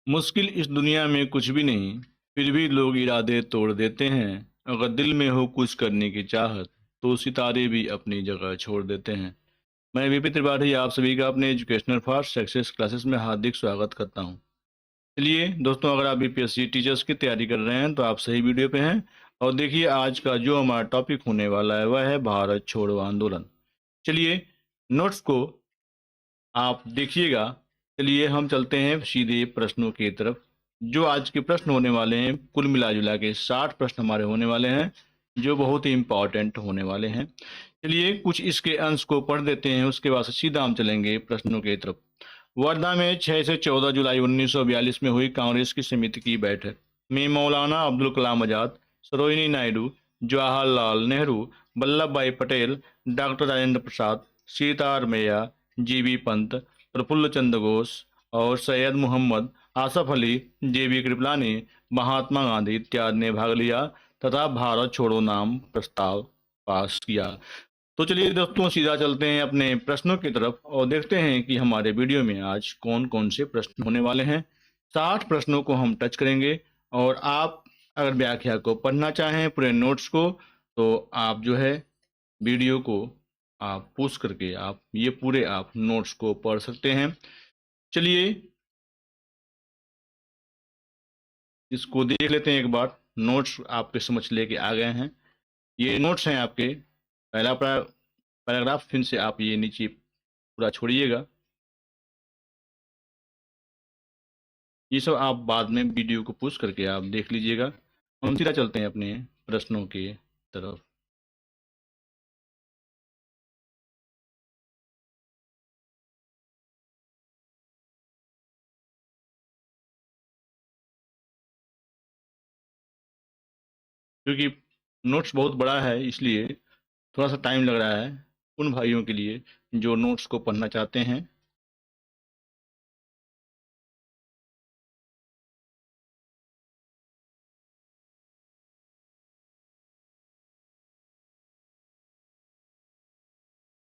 मुश्किल इस दुनिया में कुछ भी नहीं, फिर भी लोग इरादे तोड़ देते हैं। अगर दिल में हो कुछ करने की चाहत, तो सितारे भी अपनी जगह छोड़ देते हैं। मैं विपिन त्रिपाठी आप सभी का अपने एजुकेशनल फॉर सक्सेस क्लासेस में हार्दिक स्वागत करता हूं। चलिए दोस्तों, अगर आप बीपीएससी टीचर्स की तैयारी कर रहे हैं तो आप सही वीडियो पे हैं। और देखिए, आज का जो हमारा टॉपिक होने वाला है वह है भारत छोड़ो आंदोलन। चलिए, नोट्स को आप देखिएगा। चलिए हम चलते हैं सीधे प्रश्नों की तरफ। जो आज के प्रश्न होने वाले हैं, कुल मिला जुला के 60 प्रश्न हमारे होने वाले हैं, जो बहुत ही इम्पोर्टेंट होने वाले हैं। चलिए कुछ इसके अंश को पढ़ देते हैं, उसके बाद से सीधा हम चलेंगे प्रश्नों की तरफ। वर्धा में 6 से 14 जुलाई 1942 में हुई कांग्रेस की समिति की बैठक में मौलाना अब्दुल कलाम आजाद, सरोजिनी नायडू, जवाहरलाल नेहरू, वल्लभ भाई पटेल, डॉक्टर राजेंद्र प्रसाद, सीतारमैया, जीबी पंत, प्रफुल्ल चंद्र घोष और सैयद मोहम्मद आसफ अली, जेबी कृपलानी, महात्मा गांधी इत्यादि ने भाग लिया तथा भारत छोड़ो नाम प्रस्ताव पास किया। तो चलिए दोस्तों, सीधा चलते हैं अपने प्रश्नों की तरफ और देखते हैं कि हमारे वीडियो में आज कौन कौन से प्रश्न होने वाले हैं। 60 प्रश्नों को हम टच करेंगे। और आप अगर व्याख्या को पढ़ना चाहें पूरे नोट्स को, तो आप जो है वीडियो को आप पॉज करके आप ये पूरे आप नोट्स को पढ़ सकते हैं। चलिए इसको देख लेते हैं एक बार। नोट्स आपके समझ लेके आ गए हैं। ये नोट्स हैं आपके। पहला पैराग्राफ फिर से आप ये नीचे पूरा छोड़िएगा। ये सब आप बाद में वीडियो को पॉज करके आप देख लीजिएगा। हम सीधा चलते हैं अपने प्रश्नों के तरफ। क्योंकि नोट्स बहुत बड़ा है, इसलिए थोड़ा सा टाइम लग रहा है उन भाइयों के लिए जो नोट्स को पढ़ना चाहते हैं।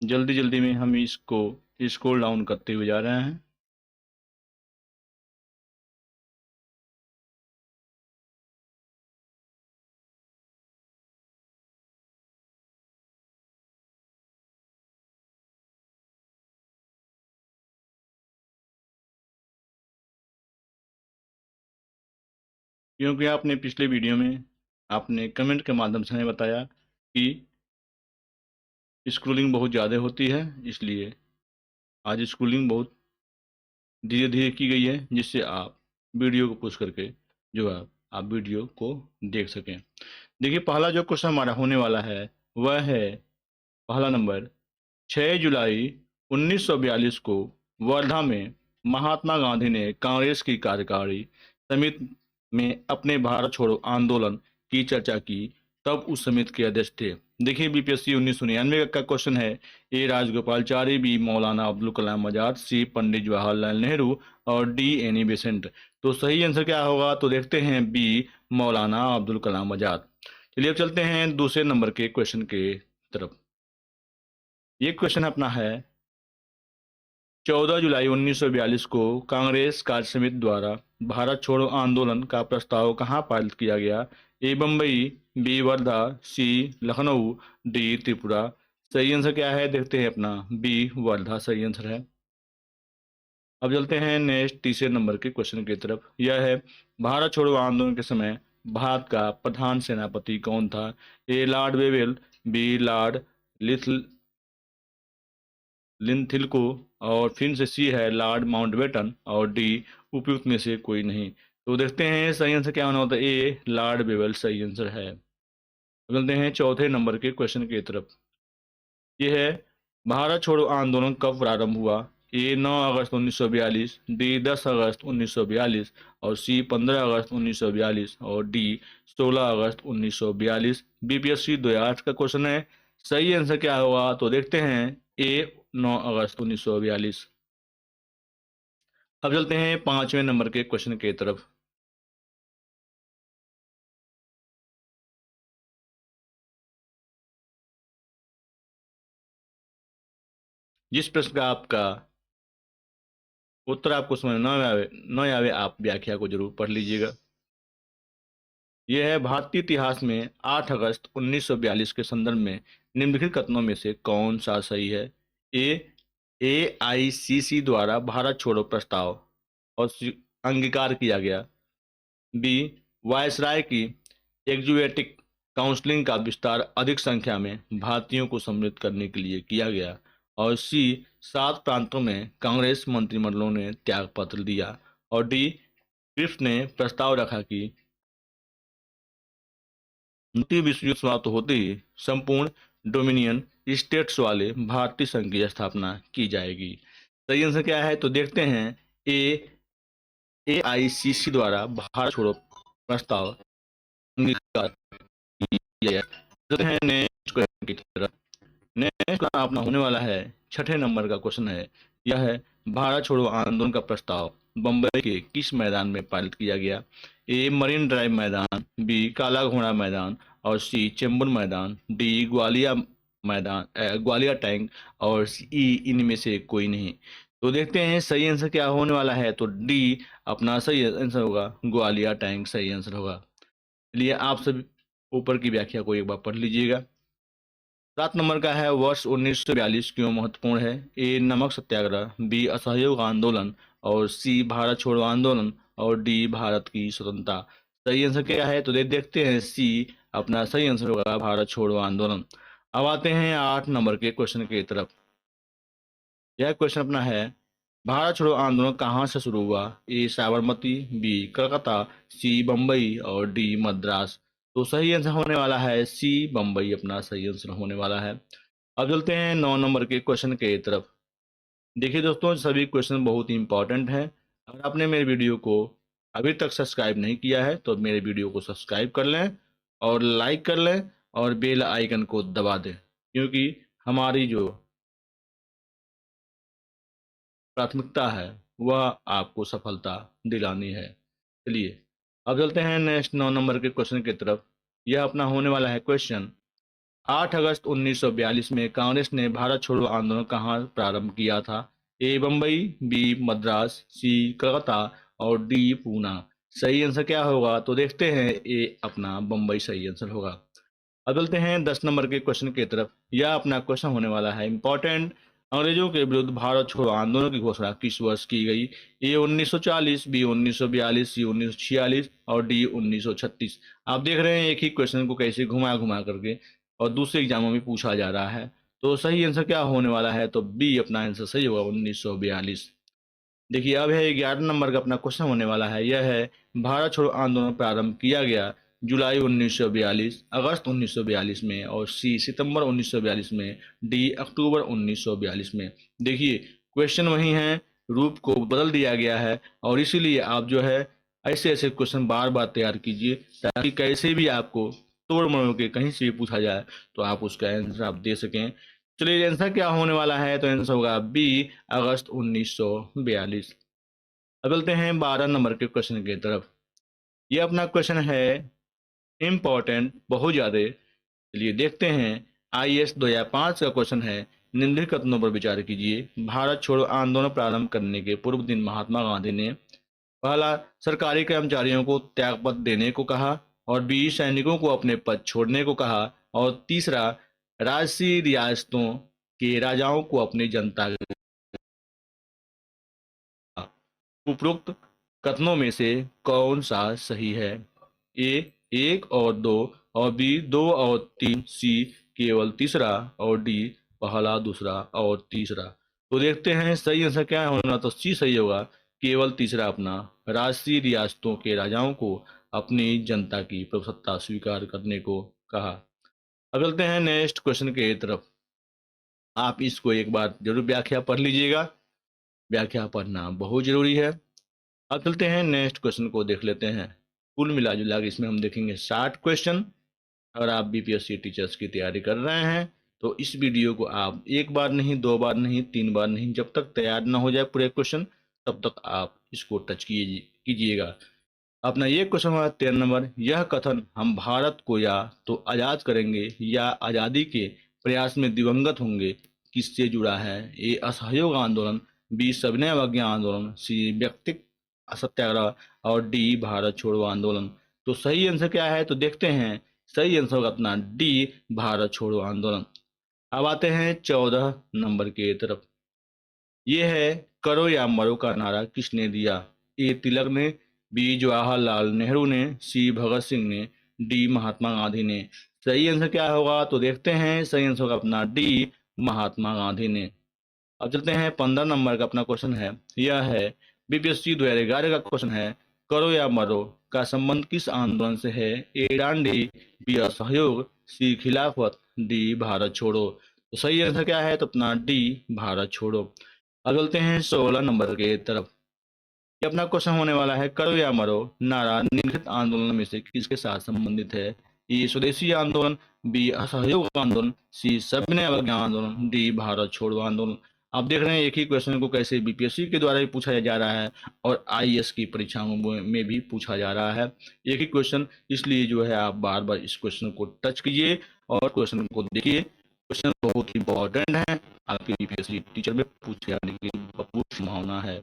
जल्दी जल्दी में हम इसको स्क्रॉल डाउन करते हुए जा रहे हैं। क्योंकि आपने पिछले वीडियो में आपने कमेंट के माध्यम से हमें बताया कि स्क्रोलिंग बहुत ज़्यादा होती है, इसलिए आज स्क्रोलिंग बहुत धीरे धीरे की गई है, जिससे आप वीडियो को पुश करके जो है आप वीडियो को देख सकें। देखिए, पहला जो क्वेश्चन हमारा होने वाला है वह है पहला नंबर। 6 जुलाई 1942 को वर्धा में महात्मा गांधी ने कांग्रेस की कार्यकारी समिति में अपने भारत छोड़ो आंदोलन की चर्चा की। तब उस समिति के अध्यक्ष थे। देखिए, बीपीएससी 1999 का क्वेश्चन है। ए राजगोपालचारी, बी मौलाना अब्दुल कलाम आजाद, सी पंडित जवाहरलाल नेहरू और डी एनी बेसेंट। तो सही आंसर क्या होगा? तो देखते हैं बी मौलाना अब्दुल कलाम आजाद। चलिए अब चलते हैं दूसरे नंबर के क्वेश्चन के तरफ। ये क्वेश्चन अपना है। 14 जुलाई 1942 को कांग्रेस कार्य समिति द्वारा भारत छोड़ो आंदोलन का प्रस्ताव कहाँ पारित किया गया? ए बम्बई, बी वर्धा, सी लखनऊ, डी त्रिपुरा। सही आंसर क्या है? देखते हैं अपना बी वर्धा सही आंसर है। अब चलते हैं नेक्स्ट तीसरे नंबर के क्वेश्चन की तरफ। यह है, भारत छोड़ो आंदोलन के समय भारत का प्रधान सेनापति कौन था? ए लॉर्ड वेवेल, बी लॉर्ड लिनथिल्को और फिर से सी है लॉर्ड माउंटबेटन और डी उपयुक्त में से कोई नहीं। तो देखते हैं सही आंसर क्या होना होता है। ए लॉर्ड बेवेल सही आंसर है। चलते हैं चौथे नंबर के क्वेश्चन की तरफ। ये है, भारत छोड़ो आंदोलन कब प्रारंभ हुआ? ए 9 अगस्त 1942, डी 10 अगस्त 1942 और सी 15 अगस्त 1942 और डी 16 अगस्त 1942। बीपीएससी 2008 का क्वेश्चन है। सही आंसर क्या होगा? तो देखते हैं ए 9 अगस्त 1942। अब चलते हैं पांचवें नंबर के क्वेश्चन की तरफ। जिस प्रश्न का आपका उत्तर आपको समझ न आवे आप व्याख्या को जरूर पढ़ लीजिएगा। यह है भारतीय इतिहास में 8 अगस्त 1942 के संदर्भ में निम्नलिखित कथनों में से कौन सा सही है? ए एआईसीसी द्वारा भारत छोड़ो प्रस्ताव और अंगीकार किया गया। बी वायसराय की एग्जीक्यूटिव काउंसिलिंग का विस्तार अधिक संख्या में भारतीयों को सम्मिलित करने के लिए किया गया। और सी 7 प्रांतों में कांग्रेस मंत्रिमंडलों ने त्यागपत्र दिया। और डी क्रिप्स ने प्रस्ताव रखा कि द्वितीय विश्व युद्ध समाप्त होते ही संपूर्ण डोमिनियन स्टेट्स वाले भारतीय संघ की स्थापना की जाएगी। सही आंसर क्या है? तो देखते हैं। ए एआईसीसी द्वारा भारत छोड़ो प्रस्ताव अंगीकार किया गया। चलते हैं नेक्स्ट क्वेश्चन की तरफ। नेक्स्ट अपना होने वाला है 6ठे नंबर का क्वेश्चन है। यह है भारत छोड़ो आंदोलन का प्रस्ताव बंबई के किस मैदान में पारित किया गया? ए मरीन ड्राइव मैदान, बी काला घोड़ा मैदान, और सी चेंबूर मैदान, डी ग्वालियर मैदान ग्वालियर टैंक, और ई इनमें से कोई नहीं। तो देखते हैं सही आंसर क्या होने वाला है। तो डी अपना सही आंसर होगा, ग्वालियर टैंक सही आंसर होगा। चलिए आप सब ऊपर की व्याख्या को एक बार पढ़ लीजिएगा। 7 नंबर का है वर्ष 1942 क्यों महत्वपूर्ण है? ए नमक सत्याग्रह, बी असहयोग आंदोलन, और सी भारत छोड़ो आंदोलन, और डी भारत की स्वतंत्रता। सही आंसर क्या है? तो देखते हैं सी अपना सही आंसर होगा, भारत छोड़ो आंदोलन। अब आते हैं 8 नंबर के क्वेश्चन की तरफ। यह क्वेश्चन अपना है भारत छोड़ो आंदोलन कहाँ से शुरू हुआ? ए साबरमती, बी कलकत्ता, सी बम्बई, और डी मद्रास। तो सही आंसर होने वाला है सी बम्बई अपना सही आंसर होने वाला है। अब चलते हैं 9 नंबर के क्वेश्चन के तरफ। देखिए दोस्तों, सभी क्वेश्चन बहुत ही इंपॉर्टेंट हैं। अगर आपने मेरे वीडियो को अभी तक सब्सक्राइब नहीं किया है तो मेरे वीडियो को सब्सक्राइब कर लें और लाइक कर लें और बेल आइकन को दबा दें, क्योंकि हमारी जो प्राथमिकता है वह आपको सफलता दिलानी है। चलिए अब चलते हैं नेक्स्ट 9 नंबर के क्वेश्चन की तरफ। यह अपना होने वाला है क्वेश्चन 8 अगस्त 1942 में कांग्रेस ने भारत छोड़ो आंदोलन कहाँ प्रारंभ किया था? ए बम्बई, बी मद्रास, सी कलकत्ता, और डी पूना। सही आंसर क्या होगा? तो देखते हैं ए अपना बम्बई सही आंसर होगा। अब चलते हैं 10 नंबर के क्वेश्चन की तरफ। यह अपना क्वेश्चन होने वाला है इंपॉर्टेंट। अंग्रेजों के विरुद्ध भारत छोड़ो आंदोलन की घोषणा किस वर्ष की गई? ए 1940, बी 1942, सी 1946, और डी 1936। आप देख रहे हैं एक ही क्वेश्चन को कैसे घुमा घुमा करके और दूसरे एग्जामों में पूछा जा रहा है। तो सही आंसर क्या होने वाला है? तो बी अपना आंसर सही होगा, 1942। देखिए अब है 11 नंबर का अपना क्वेश्चन होने वाला है। यह है भारत छोड़ो आंदोलन प्रारंभ किया गया जुलाई 1942, अगस्त 1942 में, और सी सितंबर 1942 में, डी अक्टूबर 1942 में। देखिए क्वेश्चन वही है, रूप को बदल दिया गया है और इसीलिए आप जो है ऐसे ऐसे क्वेश्चन बार बार तैयार कीजिए ताकि कैसे भी आपको तोड़ मरोड़ के कहीं से भी पूछा जाए तो आप उसका आंसर आप दे सकें। चलिए आंसर क्या होने वाला है? तो आंसर होगा बी अगस्त 1942। अब चलते हैं 12 नंबर के क्वेश्चन की तरफ। ये अपना क्वेश्चन है इम्पोर्टेंट बहुत ज़्यादा। चलिए देखते हैं। आईएएस 2005 का क्वेश्चन है, निम्नलिखित कथनों पर विचार कीजिए। भारत छोड़ो आंदोलन प्रारंभ करने के पूर्व दिन महात्मा गांधी ने पहला सरकारी कर्मचारियों को त्यागपत्र देने को कहा, और बी सैनिकों को अपने पद छोड़ने को कहा, और तीसरा राजसी रियासतों के राजाओं को अपनी जनता के उपरोक्त कथनों में से कौन सा सही है? ए 1 और 2, और बी 2 और 3, सी केवल तीसरा, और डी पहला, दूसरा और तीसरा। तो देखते हैं सही आंसर क्या होना। तो सी सही होगा, केवल तीसरा अपना राष्ट्रीय रियासतों के राजाओं को अपनी जनता की प्रभुसत्ता स्वीकार करने को कहा। अब चलते हैं नेक्स्ट क्वेश्चन के तरफ। आप इसको एक बार जरूर व्याख्या पढ़ लीजिएगा, व्याख्या पढ़ना बहुत जरूरी है। अब चलते हैं नेक्स्ट क्वेश्चन को देख लेते हैं। कुल मिला जुला के इसमें हम देखेंगे 60 क्वेश्चन। अगर आप बीपीएससी टीचर्स की तैयारी कर रहे हैं तो इस वीडियो को आप एक बार नहीं, 2 बार नहीं, 3 बार नहीं, जब तक तैयार ना हो जाए पूरे क्वेश्चन तब तक आप इसको टच कीजिएगा। अपना ये क्वेश्चन हमारा 13 नंबर। यह कथन हम भारत को या तो आज़ाद करेंगे या आज़ादी के प्रयास में दिवंगत होंगे किससे जुड़ा है? ए असहयोग आंदोलन, बी सविनय अवज्ञा आंदोलन, सी व्यक्तिक सत्याग्रह और डी भारत छोड़ो आंदोलन। तो सही आंसर क्या है तो देखते हैं। सही आंसर होगा अपना डी भारत छोड़ो आंदोलन। अब आते हैं 14 नंबर के तरफ। ये है करो या मरो का नारा किसने दिया? ए तिलक ने, बी जवाहरलाल नेहरू ने, सी भगत सिंह ने, डी महात्मा गांधी ने। सही आंसर क्या होगा तो देखते हैं। सही आंसर होगा अपना डी महात्मा गांधी ने। अब चलते हैं 15 नंबर का अपना क्वेश्चन है। यह है बीपीएससी 2011 का क्वेश्चन है। करो या मरो का संबंध किस आंदोलन से है? ए डांडी, बी असहयोग, सी खिलाफत, डी भारत छोड़ो। तो सही आंसर क्या है तो अपना डी भारत छोड़ो। अब चलते हैं 16 नंबर के तरफ। ये अपना क्वेश्चन होने वाला है। करो या मरो नारा निम्नलिखित आंदोलन में से किसके साथ संबंधित है? ए स्वदेशी आंदोलन, बी असहयोग आंदोलन, सी सविनय अवज्ञा आंदोलन, डी भारत छोड़ो आंदोलन। आप देख रहे हैं एक ही क्वेश्चन को कैसे बीपीएससी के द्वारा भी पूछा जा रहा है और आईएएस की परीक्षाओं में भी पूछा जा रहा है एक ही क्वेश्चन। इसलिए जो है आप बार बार इस क्वेश्चन को टच कीजिए और क्वेश्चन को देखिए। क्वेश्चन बहुत इंपॉर्टेंट है, आपके बीपीएससी टीचर में पूछे जाने की भरपूर संभावना है।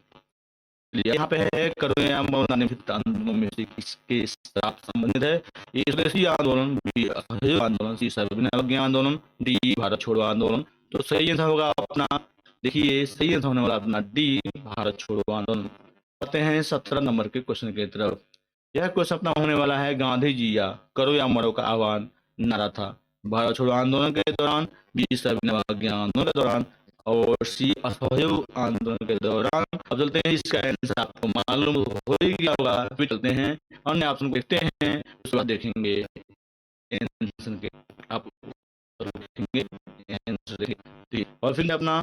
यहाँ पे है करो या मरो निम्नलिखित आंदोलनों में से किसके साथ संबंधित है? ए स्वदेशी आंदोलन, बी असहयोग आंदोलन, सी सविनय अवज्ञा आंदोलन, डी भारत छोड़ो आंदोलन। तो सही आंसर होगा अपना, देखिए सही आंसर होने वाला अपना डी भारत छोड़ो आंदोलन। आते हैं 17 नंबर के क्वेश्चन की तरफ। यह क्वेश्चन अपना होने वाला है। गांधी जी या करो या मरो का आह्वान नारा था भारत छोड़ो आंदोलन के दौरान, बी सविनय अवज्ञा आंदोलन के दौरान और सी असहयोग आंदोलन के दौरान। अब चलते हैं इसका आंसर आपको मालूम हो ही गया होगा। फिर चलते हैं अन्य ऑप्शन को देखते हैं, उसके बाद देखेंगे आंसर के आप देखेंगे आंसर देखेंगे। और फिर अपना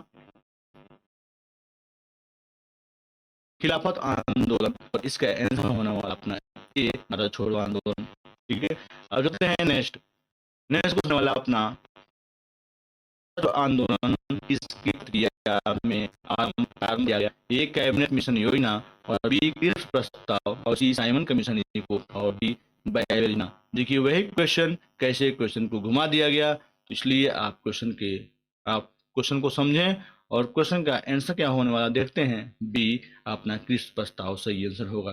खिलाफत आंदोलन और इसका आंसर होने वाला अपना ये भारत छोड़ो आंदोलन। ठीक है, अब चलते हैं नेक्स्ट क्वेश्चन वाला अपना जो आंदोलन किसकी प्रक्रिया में आरंभ किया गया? ए कैबिनेट मिशन योजना और बी कृष्ण प्रस्ताव और सी साइमन कमीशन रिपोर्ट और डी बैल योजना। देखिए वही क्वेश्चन कैसे क्वेश्चन को घुमा दिया गया, तो इसलिए आप क्वेश्चन को समझें और क्वेश्चन का आंसर क्या होने वाला देखते हैं। बी अपना कृष्ण प्रस्ताव सही आंसर होगा।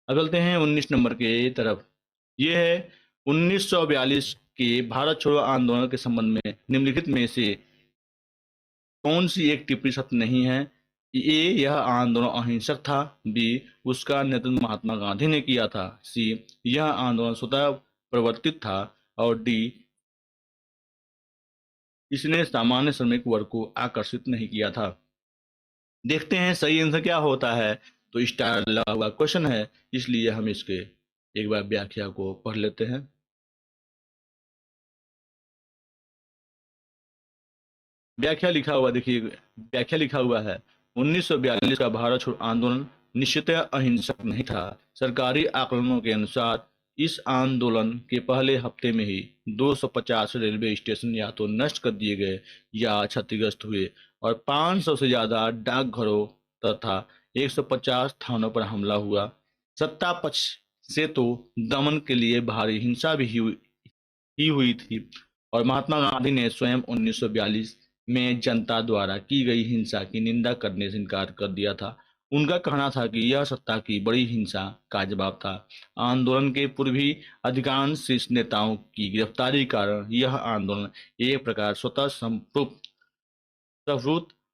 अब चलते हैं 19 नंबर के तरफ। ये है 1942 के भारत छोड़ो आंदोलन के संबंध में निम्नलिखित में से कौन सी एक टिप्पणी सत्य नहीं है? ए यह आंदोलन अहिंसक था, बी उसका नेतृत्व महात्मा गांधी ने किया था, सी यह आंदोलन स्वतः प्रवर्तित था और डी इसने सामान्य श्रमिक वर्ग को आकर्षित नहीं किया था। देखते हैं सही आंसर क्या होता है। तो स्टार लगा हुआ क्वेश्चन है, इसलिए हम इसके एक बार व्याख्या को पढ़ लेते हैं। व्याख्या लिखा हुआ देखिए, व्याख्या लिखा हुआ है 1942 का भारत छोड़ो आंदोलन निश्चितः अहिंसक नहीं था। सरकारी आकलनों के अनुसार इस आंदोलन के पहले हफ्ते में ही 250 रेलवे स्टेशन या तो नष्ट कर दिए गए या क्षतिग्रस्त हुए और 500 से ज्यादा डाकघरों तथा 150 थानों पर हमला हुआ। सत्ता पक्ष से तो दमन के लिए भारी हिंसा भी हुई थी और महात्मा गांधी ने स्वयं 1942 में जनता द्वारा की गई हिंसा की निंदा करने से इनकार कर दिया था। उनका कहना था कि यह सत्ता की बड़ी हिंसा का जवाब था। आंदोलन के पूर्वी अधिकांश शीर्ष नेताओं की गिरफ्तारी के कारण यह आंदोलन एक प्रकार स्वतः संप्रभुत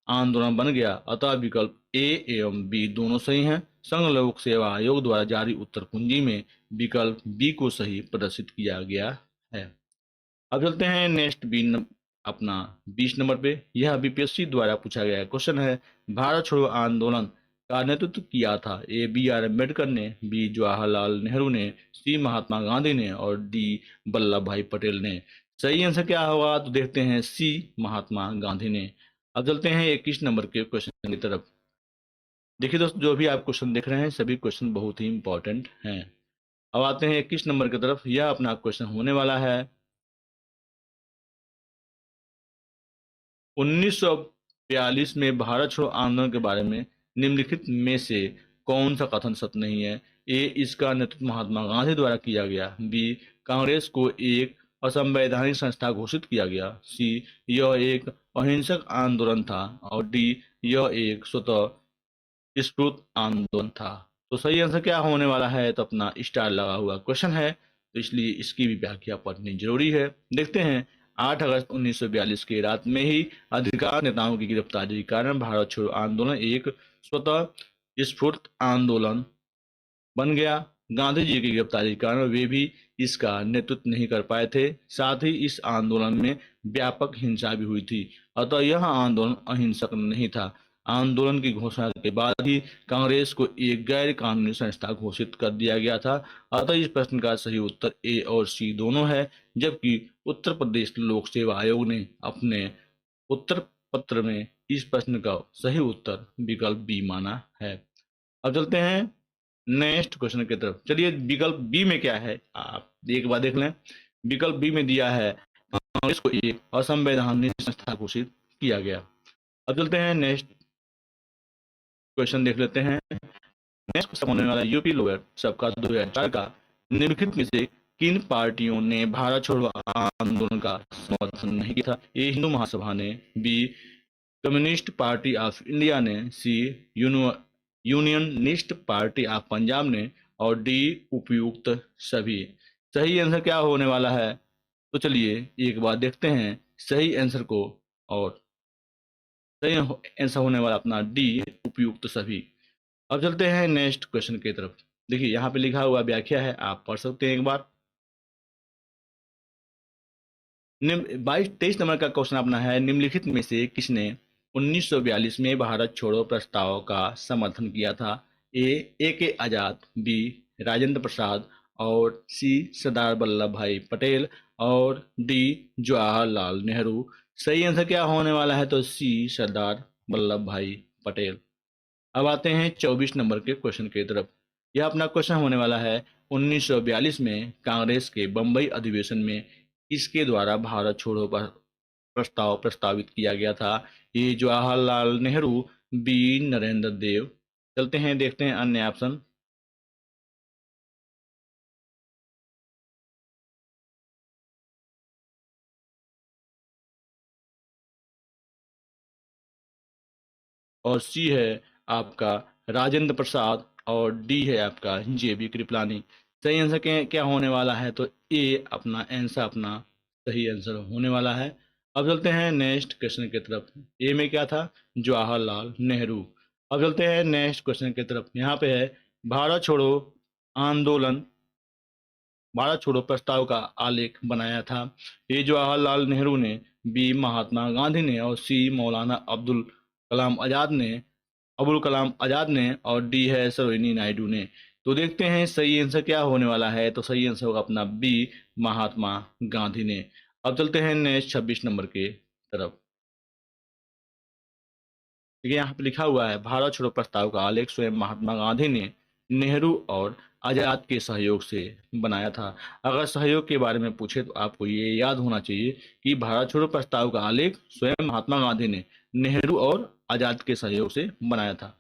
आंदोलन बन गया। अतः विकल्प ए एवं बी दोनों सही हैं। संघ लोक सेवा आयोग द्वारा जारी उत्तर कुंजी में विकल्प बी को सही प्रदर्शित किया गया है। अब चलते हैं नेक्स्ट अपना 20 नंबर पे। यह बीपीएससी द्वारा पूछा गया क्वेश्चन है। भारत छोड़ो आंदोलन का नेतृत्व किया था? ए बी आर अम्बेडकर ने, बी जवाहरलाल नेहरू ने, सी महात्मा गांधी ने और डी वल्लभ भाई पटेल ने। सही आंसर क्या होगा तो देखते हैं सी महात्मा गांधी ने। अब चलते हैं 21 नंबर के क्वेश्चन की तरफ। देखिए दोस्तों, जो भी आप क्वेश्चन देख रहे हैं सभी क्वेश्चन बहुत ही इंपॉर्टेंट हैं। अब आते हैं 21 नंबर की तरफ। यह अपना क्वेश्चन होने वाला है 1942 में भारत छोड़ो आंदोलन के बारे में निम्नलिखित में से कौन सा कथन सत्य नहीं है? ए इसका नेतृत्व महात्मा गांधी द्वारा किया गया, बी कांग्रेस को एक असंवैधानिक संस्था घोषित किया गया? सी, यह एक अहिंसक आंदोलन था। और डी, यह एक स्वतः स्फूर्त आंदोलन था। तो सही आंसर क्या होने वाला है? तो अपना स्टार लगा हुआ क्वेश्चन है, तो इसलिए इसकी भी व्याख्या पढ़नी जरूरी है। देखते हैं, 8 अगस्त 1942 की रात में ही अधिकांश नेताओं की गिरफ्तारी के कारण भारत छोड़ो आंदोलन एक स्वतः स्फूर्त आंदोलन बन गया। गांधी जी की गिरफ्तारी के कारण वे भी इसका नेतृत्व नहीं कर पाए थे। साथ ही इस आंदोलन में व्यापक हिंसा भी हुई थी, अतः यह आंदोलन अहिंसक नहीं था। आंदोलन की घोषणा के बाद ही कांग्रेस को एक गैर कानूनी संस्था घोषित कर दिया गया था। अतः इस प्रश्न का सही उत्तर ए और सी दोनों है, जबकि उत्तर प्रदेश लोक सेवा आयोग ने अपने उत्तर पत्र में इस प्रश्न का सही उत्तर विकल्प बी माना है। अब चलते हैं नेक्स्ट क्वेश्चन की तरफ। चलिए, विकल्प बी में क्या है आप एक बार देख लें। विकल्प बी में दिया है कांग्रेस को एक असंवैधानिक संस्था घोषित किया गया। अब चलते हैं नेक्स्ट क्वेश्चन देख लेते हैं। नेक्स्ट क्वेश्चन होने वाला यूपी लोअर सबका 2004 का निम्नलिखित में से किन पार्टियों ने भारत छोड़ो आंदोलन का समर्थन नहीं किया था? ए, हिंदू महासभा ने, B, Communist Party of India ने, C, Unionist Party of Punjab ने, और डी, उपयुक्त सभी। सही आंसर क्या होने वाला है? तो चलिए एक बार देखते हैं सही आंसर को। और सही आंसर होने वाला अपना डी, उपयुक्त सभी। अब चलते हैं नेक्स्ट क्वेश्चन की तरफ। देखिए यहाँ पे लिखा हुआ व्याख्या है, आप पढ़ सकते हैं एक बार। 23 नंबर का क्वेश्चन अपना है, निम्नलिखित में से किसने 1942 में भारत छोड़ो प्रस्ताव का समर्थन किया था? ए के आजाद, बी, राजेंद्र प्रसाद, और सी, सरदार वल्लभ भाई पटेल, और डी, जवाहरलाल नेहरू। सही आंसर क्या होने वाला है? तो सी, सरदार वल्लभ भाई पटेल। अब आते हैं 24 नंबर के क्वेश्चन की तरफ। यह अपना क्वेश्चन होने वाला है, 1942 में कांग्रेस के बंबई अधिवेशन में इसके द्वारा भारत छोड़ो प्रस्ताव प्रस्तावित किया गया था? ए, जवाहरलाल नेहरू, बी, नरेंद्र देव। चलते हैं देखते हैं अन्य ऑप्शन। और सी है आपका राजेंद्र प्रसाद, और डी है आपका जेबी कृपलानी। सही आंसर क्या होने वाला है? तो ए अपना आंसर अपना सही आंसर होने वाला है। अब चलते हैं नेक्स्ट क्वेश्चन की तरफ। ए में क्या था? जवाहरलाल नेहरू। अब चलते हैं नेक्स्ट क्वेश्चन की तरफ। यहाँ पे है, भारत छोड़ो आंदोलन, भारत छोड़ो प्रस्ताव का आलेख बनाया था? ए, जवाहरलाल नेहरू ने, बी, महात्मा गांधी ने, और सी, मौलाना अबुल कलाम आजाद ने, और डी है सरोजिनी नायडू ने। तो देखते हैं सही आंसर क्या होने वाला है। तो सही आंसर होगा अपना बी, महात्मा गांधी ने। अब चलते हैं नेक्स्ट 26 नंबर के तरफ। देखिए यहाँ पे लिखा हुआ है, भारत छोड़ो प्रस्ताव का आलेख स्वयं महात्मा गांधी ने नेहरू और आजाद के सहयोग से बनाया था। अगर सहयोग के बारे में पूछे तो आपको ये याद होना चाहिए कि भारत छोड़ो प्रस्ताव का आलेख स्वयं महात्मा गांधी ने नेहरू और आजाद के सहयोग से बनाया था।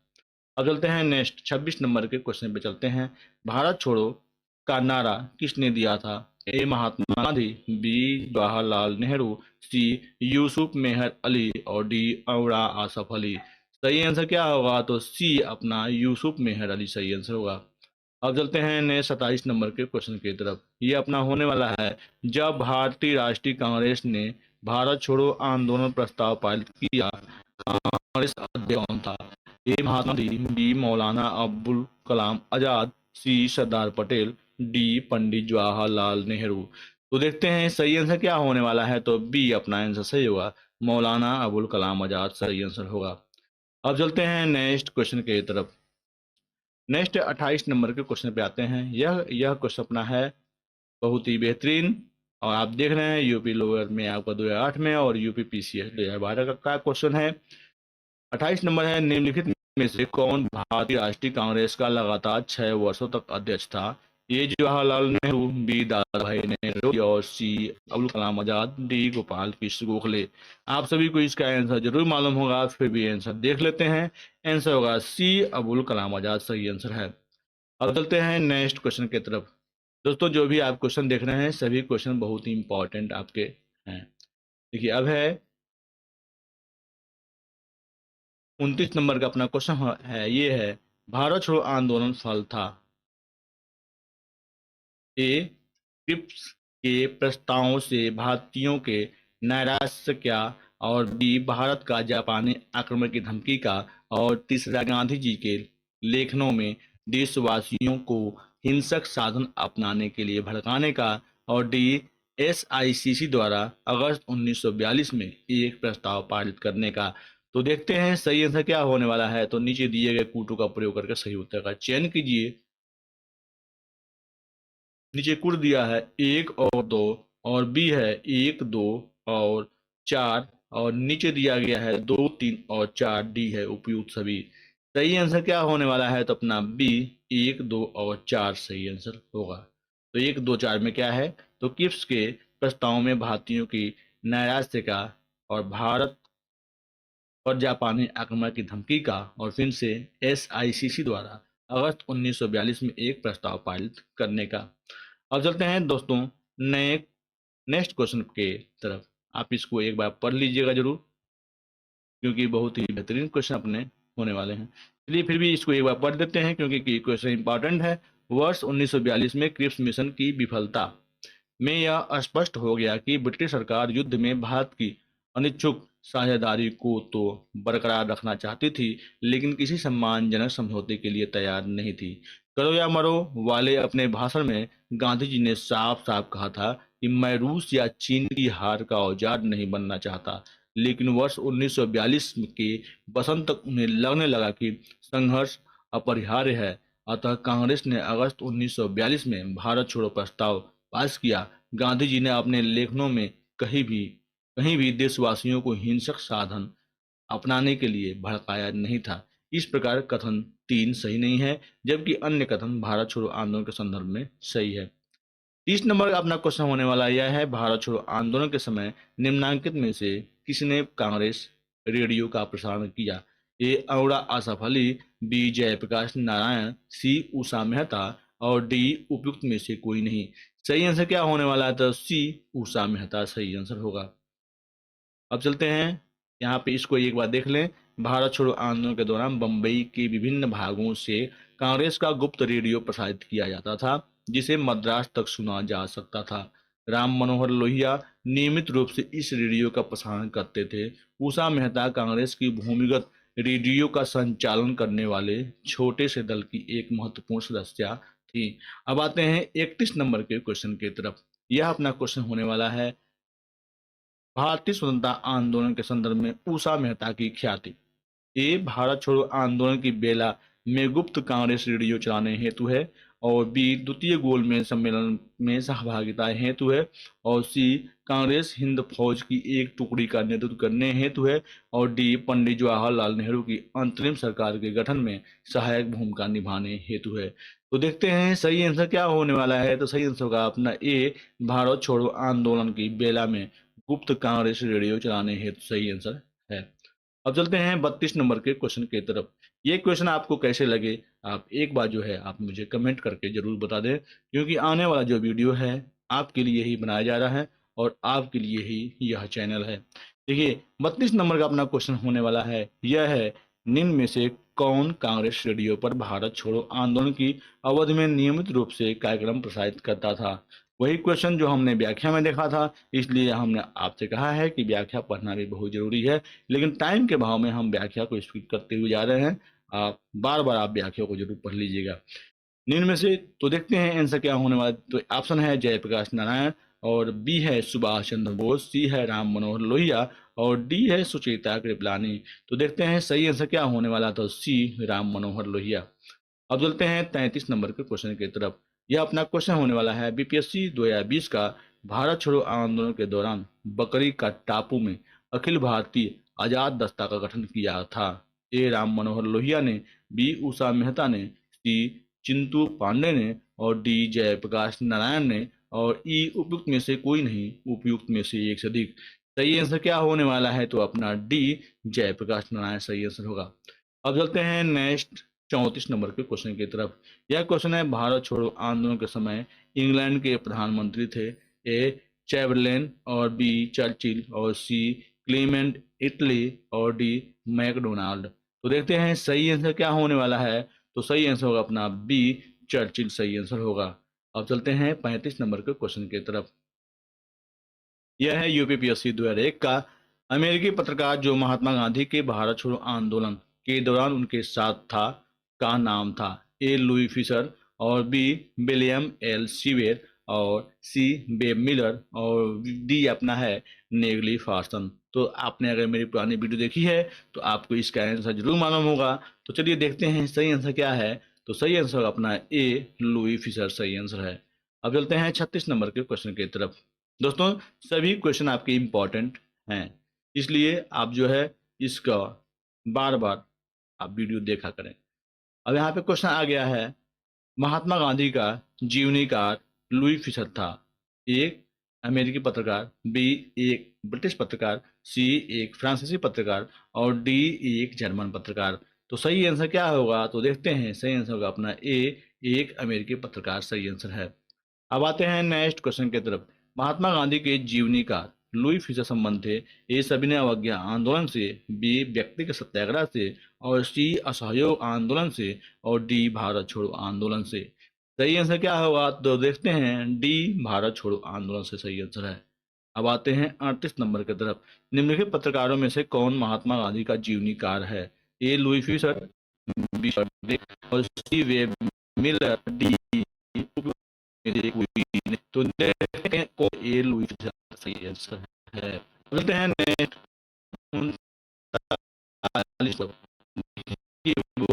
अब चलते हैं नेक्स्ट 26 नंबर के क्वेश्चन पे चलते हैं। भारत छोड़ो का नारा किसने दिया था? ए, महात्मा गांधी, बी, जवाहरलाल नेहरू, सी, यूसुफ मेहर अली, और डी, अमरा आसफ अली। सही आंसर क्या होगा? तो सी अपना यूसुफ मेहर अली सही आंसर होगा। अब चलते हैं नए 27 नंबर के क्वेश्चन की तरफ। ये अपना होने वाला है, जब भारतीय राष्ट्रीय कांग्रेस ने भारत छोड़ो आंदोलन प्रस्ताव पारित किया, कांग्रेस अध्यक्ष कौन था? ए, महात्मा गांधी, बी, मौलाना अबुल कलाम आजाद, सी, सरदार पटेल, डी, पंडित जवाहरलाल नेहरू। तो देखते हैं सही आंसर क्या होने वाला है। तो बी अपना आंसर सही होगा, मौलाना अबुल कलाम आजाद सही आंसर होगा। अब चलते हैं नेक्स्ट क्वेश्चन की तरफ। नेक्स्ट 28 नंबर के क्वेश्चन पे आते हैं। यह क्वेश्चन अपना है बहुत ही बेहतरीन, और आप देख रहे हैं यूपी लोअर में आपका 2008 में, और यूपी पीसीएस 2012 का क्वेश्चन है। 28 नंबर है, निम्नलिखित में से कौन भारतीय राष्ट्रीय कांग्रेस का लगातार 6 वर्षों तक अध्यक्ष था? ए, जवाहरलाल नेहरू, बी, दादा भाई नेहरू, और सी, अब्दुल कलाम आजाद, डी, गोपाल कृष्ण गोखले। आप सभी को इसका आंसर जरूर मालूम होगा, फिर भी आंसर देख लेते हैं। आंसर होगा सी, अब्दुल कलाम आजाद सही आंसर है। अब चलते हैं नेक्स्ट क्वेश्चन की तरफ। दोस्तों जो भी आप क्वेश्चन देख रहे हैं सभी क्वेश्चन बहुत ही इंपॉर्टेंट आपके हैं। देखिए अब है 29 नंबर का अपना क्वेश्चन है, ये है भारत छोड़ो आंदोलन फल था। ए क्रिप्स के प्रस्तावों से भारतीयों के नैराश्य क्या, और बी भारत का जापानी आक्रमण की धमकी का, और तीसरा गांधी जी के लेखनों में देशवासियों को हिंसक साधन अपनाने के लिए भड़काने का, और डी एसआईसीसी द्वारा अगस्त 1942 में एक प्रस्ताव पारित करने का। तो देखते हैं सही आंसर क्या होने वाला है। तो नीचे दिए गए कूटों का प्रयोग करके सही उत्तर का चयन कीजिए। नीचे कुल दिया है 1 और 2, और बी है 1, 2 और 4, और नीचे दिया गया है 2, 3 और 4, डी है उपयुक्त सभी। सही आंसर क्या होने वाला है? तो अपना बी 1, 2 और 4 सही आंसर होगा। तो 1, 2, 4 में क्या है? तो किप्स के प्रस्ताव में भारतीयों की नैराश्य का, और भारत और जापानी आक्रमण की धमकी का, और फिर से एसआईसीसी द्वारा अगस्त 1942 में एक प्रस्ताव पारित करने का। अब चलते हैं दोस्तों नए नेक्स्ट क्वेश्चन के तरफ। आप इसको एक बार पढ़ लीजिएगा जरूर, क्योंकि बहुत ही बेहतरीन क्वेश्चन अपने होने वाले हैं। चलिए फिर भी इसको एक बार पढ़ देते हैं क्योंकि क्वेश्चन इंपॉर्टेंट है। वर्ष 1942 में क्रिप्स मिशन की विफलता में यह स्पष्ट हो गया कि ब्रिटिश सरकार युद्ध में भारत की अनिच्छुक साझेदारी को तो बरकरार रखना चाहती थी, लेकिन किसी सम्मानजनक समझौते के लिए तैयार नहीं थी। करो या मरो वाले अपने भाषण में गांधी जी ने साफ साफ कहा था कि मैं रूस या चीन की हार का औजार नहीं बनना चाहता। लेकिन वर्ष 1942 के बसंत तक उन्हें लगने लगा कि संघर्ष अपरिहार्य है। अतः कांग्रेस ने अगस्त 1942 में भारत छोड़ो प्रस्ताव पास किया। गांधी जी ने अपने लेखनों में कहीं भी देशवासियों को हिंसक साधन अपनाने के लिए भड़काया नहीं था। इस प्रकार कथन 3 सही नहीं है, जबकि अन्य कथन भारत छोड़ो आंदोलन के संदर्भ में सही है। 30 नंबर का अपना क्वेश्चन होने वाला यह है, भारत छोड़ो आंदोलन के समय निम्नांकित में से किसने कांग्रेस रेडियो का प्रसारण किया? ए अरोड़ा आसफ अली, बी जयप्रकाश नारायण, सी उषा मेहता, और डी उपयुक्त में से कोई नहीं। सही आंसर क्या होने वाला है? तो सी उषा मेहता सही आंसर होगा। अब चलते हैं यहाँ पे इसको एक बार देख लें। भारत छोड़ो आंदोलन के दौरान बंबई के विभिन्न भागों से कांग्रेस का गुप्त रेडियो प्रसारित किया जाता था, जिसे मद्रास तक सुना जा सकता था। राम मनोहर लोहिया नियमित रूप से इस रेडियो का प्रसारण करते थे। उषा मेहता कांग्रेस की भूमिगत रेडियो का संचालन करने वाले छोटे से दल की एक महत्वपूर्ण सदस्य थी। अब आते हैं 31 नंबर के क्वेश्चन की तरफ। यह अपना क्वेश्चन होने वाला है, भारतीय स्वतंत्रता आंदोलन के संदर्भ में उषा मेहता की ख्याति। ए भारत छोड़ो आंदोलन की बेला में गुप्त कांग्रेस रेडियो चलाने हेतु है, और बी द्वितीय गोलमेज सम्मेलन में सहभागिता हेतु है, और सी कांग्रेस हिंद फौज की एक टुकड़ी का नेतृत्व करने हेतु है, और डी पंडित जवाहरलाल नेहरू की अंतरिम सरकार के गठन में सहायक भूमिका निभाने हेतु है। तो देखते हैं सही आंसर क्या होने वाला है। तो सही आंसर होगा अपना ए भारत छोड़ो आंदोलन की बेला में गुप्त कांग्रेस रेडियो चलाने हेतु सही आंसर है। अब चलते हैं 32 नंबर के क्वेश्चन की तरफ। ये क्वेश्चन आपको कैसे लगे आप एक बार जो है आप मुझे कमेंट करके जरूर बता दें, क्योंकि आने वाला जो वीडियो है आपके लिए ही बनाया जा रहा है और आपके लिए ही यह चैनल है। देखिए 32 नंबर का अपना क्वेश्चन होने वाला है, यह है निम्न में से कौन कांग्रेस रेडियो पर भारत छोड़ो आंदोलन की अवधि में नियमित रूप से कार्यक्रम प्रसारित करता था? वही क्वेश्चन जो हमने व्याख्या में देखा था, इसलिए हमने आपसे कहा है कि व्याख्या पढ़ना भी बहुत जरूरी है, लेकिन टाइम के भाव में हम व्याख्या को स्किप करते हुए जा रहे हैं। आप बार बार आप व्याख्या को जरूर पढ़ लीजिएगा। निम्न में से तो देखते हैं आंसर क्या होने वाला। तो ऑप्शन है जयप्रकाश नारायण, और बी है सुभाष चंद्र बोस, सी है राम मनोहर लोहिया, और डी है सुचेता कृपलानी। तो देखते हैं सही आंसर क्या होने वाला। तो सी राम मनोहर लोहिया। अब चलते हैं 33 नंबर के क्वेश्चन की तरफ। यह अपना क्वेश्चन होने वाला है, बीपीएससी 2020 का भारत छोड़ो आंदोलन के दौरान बकरी का टापू में अखिल भारतीय आजाद दस्ता का गठन किया था। ए राम मनोहर लोहिया ने, बी उषा मेहता ने, सी चिंतू पांडे ने, और डी जयप्रकाश नारायण ने, और ई उपयुक्त में से कोई नहीं, उपयुक्त में से एक से अधिक। सही आंसर क्या होने वाला है? तो अपना डी जयप्रकाश नारायण सही आंसर होगा। अब चलते हैं नेक्स्ट 34 नंबर के क्वेश्चन की तरफ। यह क्वेश्चन है, भारत छोड़ो आंदोलन के समय इंग्लैंड के प्रधानमंत्री थे ए चैम्बरलेन और बी चर्चिल और सी क्लेमेंट इटली और डी मैकडोनाल्ड। तो देखते हैं सही आंसर क्या होने वाला है। तो सही आंसर होगा अपना बी चर्चिल सही आंसर होगा। अब चलते हैं 35 नंबर के क्वेश्चन की तरफ। यह है यूपीपीएससी 2001 का। अमेरिकी पत्रकार जो महात्मा गांधी के भारत छोड़ो आंदोलन के दौरान उनके साथ था का नाम था ए लुई फिशर और बी विलियम एल सीवेर और सी बेब मिलर और डी अपना है नेगली फार्सन। तो आपने अगर मेरी पुरानी वीडियो देखी है तो आपको इसका आंसर जरूर मालूम होगा। तो चलिए देखते हैं सही आंसर क्या है। तो सही आंसर अपना ए लुई फिशर सही आंसर है। अब चलते हैं 36 नंबर के क्वेश्चन की तरफ। दोस्तों सभी क्वेश्चन आपके इम्पोर्टेंट हैं, इसलिए आप जो है इसका बार बार आप वीडियो देखा करें। अब यहाँ पे क्वेश्चन आ गया है, महात्मा गांधी का जीवनीकार लुई फिशर था। एक अमेरिकी पत्रकार, बी एक ब्रिटिश पत्रकार, सी एक फ्रांसीसी पत्रकार और डी एक जर्मन पत्रकार। तो सही आंसर क्या होगा। तो देखते हैं सही आंसर होगा अपना ए एक अमेरिकी पत्रकार सही आंसर है। अब आते हैं नेक्स्ट क्वेश्चन की तरफ। महात्मा गांधी के जीवनीकार लुई फिशर संबंध थे ए सविनय अवज्ञा आंदोलन से, बी व्यक्तिगत सत्याग्रह से और सी असहयोग आंदोलन से और डी भारत छोड़ो आंदोलन से। सही आंसर क्या होगा। तो देखते हैं डी भारत छोड़ो आंदोलन से सही आंसर है। अब आते हैं 38 नंबर की तरफ। निम्नलिखित पत्रकारों में से कौन महात्मा गांधी का जीवनीकार है। ए लुई फिशर, बी और सी वेब मिलर, डी तो देखते हैं कौन ए लुई फिशर सही आंसर है। बोलते हैं नेक्स्ट 39 कि वो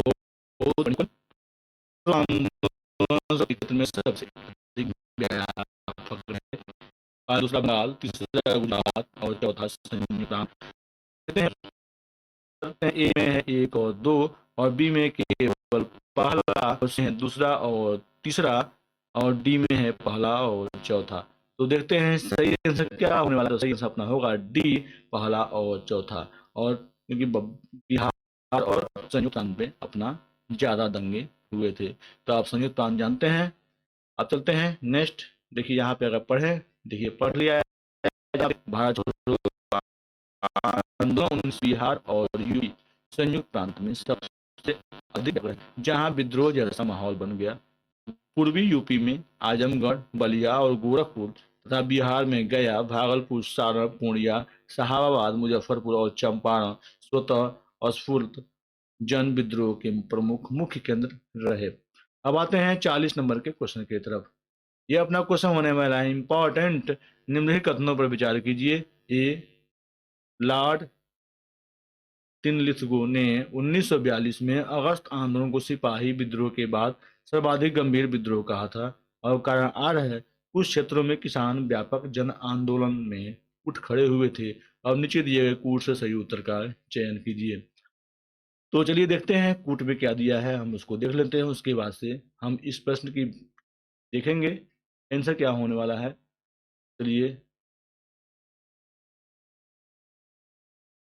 आंदोलन में सबसे अधिक व्यापक है। और दूसरा बंगाल, तीसरा गुजरात और चौथा संयुक्त राज्य। ए में है एक और दो और बी में केवल पहला क्वेश्चन है दूसरा और तीसरा और डी में है पहला और चौथा। तो देखते हैं सही आंसर क्या होने वाला है। तो सही आंसर अपना होगा डी पहला और चौथा। और क्योंकि बिहार और संयुक्त प्रांत में अपना ज्यादा दंगे हुए थे। तो आप संयुक्त प्रांत जानते हैं। अब चलते हैं नेक्स्ट। देखिए यहाँ पे अगर पढ़े, देखिए पढ़ लिया है भारत आंदोलन बिहार और यूपी संयुक्त प्रांत में सबसे अधिक जहां विद्रोह जैसा माहौल बन गया। पूर्वी यूपी में आजमगढ़, बलिया और गोरखपुर तथा बिहार में गया, भागलपुर, सारण, पूर्णिया, शाहाबाद, मुजफ्फरपुर और चंपारण स्वतः स्फूर्त जन विद्रोह के प्रमुख मुख्य केंद्र रहे। अब आते हैं 40 नंबर के क्वेश्चन की तरफ। यह अपना क्वेश्चन होने वाला है इंपॉर्टेंट। निम्नलिखित कथनों पर विचार कीजिए। ए लॉर्ड टिनलिथगो ने 1942 में अगस्त आंदोलन को सिपाही विद्रोह के बाद सर्वाधिक गंभीर विद्रोह कहा था और कारण आ रहा है कुछ क्षेत्रों में किसान व्यापक जन आंदोलन में उठ खड़े हुए थे। अब नीचे दिए गए कूट से सही उत्तर का चयन कीजिए। तो चलिए देखते हैं कूट में क्या दिया है, हम उसको देख लेते हैं। उसके बाद से हम इस प्रश्न की देखेंगे आंसर क्या होने वाला है। चलिए